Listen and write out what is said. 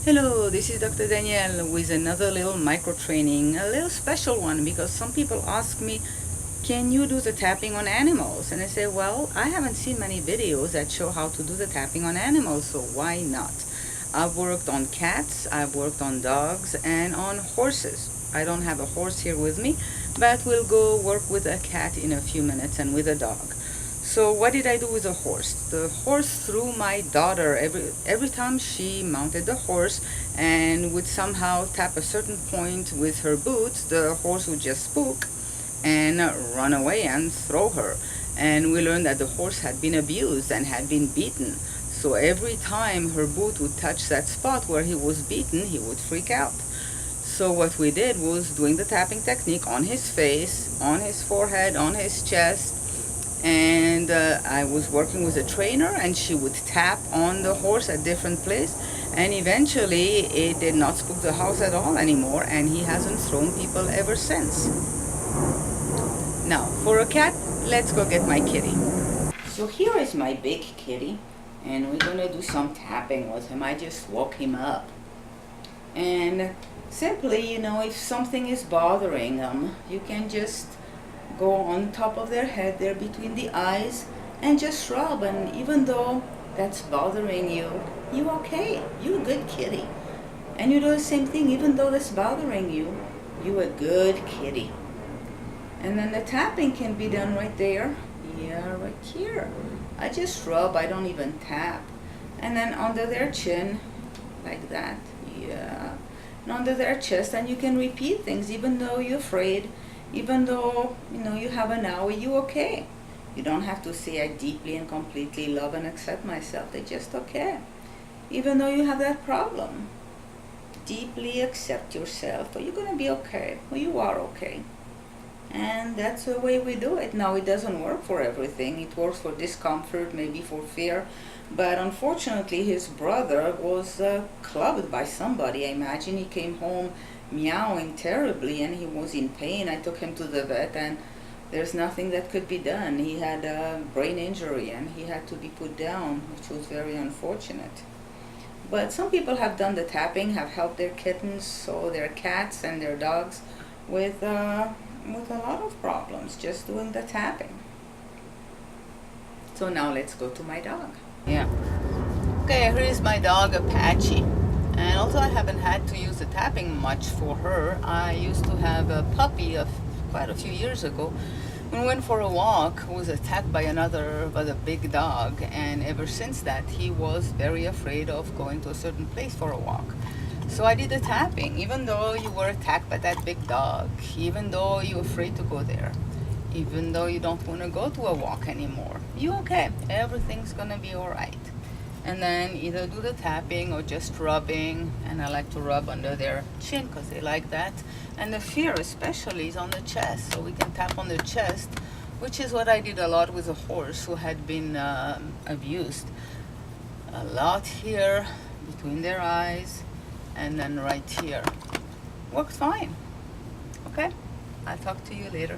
Hello, this is Dr. Danielle with another little micro training, a little special one because some people ask me, can you do the tapping on animals? And I say, well, I haven't seen many videos that show how to do the tapping on animals, so why not? I've worked on cats, I've worked on dogs, and on horses. I don't have a horse here with me, but we'll go work with a cat in a few minutes and with a dog. So what did I do with the horse? The horse threw my daughter every time she mounted the horse and would somehow tap a certain point with her boots, the horse would just spook and run away and throw her. And we learned that the horse had been abused and had been beaten. So every time her boot would touch that spot where he was beaten, he would freak out. So what we did was doing the tapping technique on his face, on his forehead, on his chest, and I was working with a trainer and she would tap on the horse at different places, and eventually it did not spook the house at all anymore, and he hasn't thrown people ever since. Now for a cat, let's go get my kitty. So here is my big kitty, and we're gonna do some tapping with him. I just woke him up, and simply, if something is bothering them, you can just go on top of their head there between the eyes and just rub, and even though that's bothering you, you okay, you a good kitty. And you do the same thing, even though that's bothering you, you a good kitty. And then the tapping can be done right there, yeah, right here. I just rub, I don't even tap. And then under their chin, like that, yeah, and under their chest, and you can repeat things even though you're afraid. Even though, you have an hour, you okay. You don't have to say, I deeply and completely love and accept myself. They just okay. Even though you have that problem, deeply accept yourself, or you're going to be okay, or you are okay. And that's the way we do it. Now, it doesn't work for everything. It works for discomfort, maybe for fear. But unfortunately, his brother was clubbed by somebody. I imagine he came home meowing terribly and he was in pain. I took him to the vet and there's nothing that could be done. He had a brain injury and he had to be put down, which was very unfortunate. But some people have done the tapping, have helped their kittens or their cats and their dogs with a lot of problems just doing the tapping. So now let's go to my dog. Yeah. Okay, here is my dog Apache. And although I haven't had to use the tapping much for her, I used to have a puppy of quite a few years ago. When we went for a walk, who was attacked by a big dog, and ever since that he was very afraid of going to a certain place for a walk. So I did the tapping, even though you were attacked by that big dog, even though you're afraid to go there, even though you don't want to go to a walk anymore. You okay, everything's gonna be alright. And then either do the tapping or just rubbing, and I like to rub under their chin because they like that. And the fear especially is on the chest, so we can tap on the chest, which is what I did a lot with a horse who had been abused. A lot here between their eyes and then right here. Worked fine. Okay, I'll talk to you later.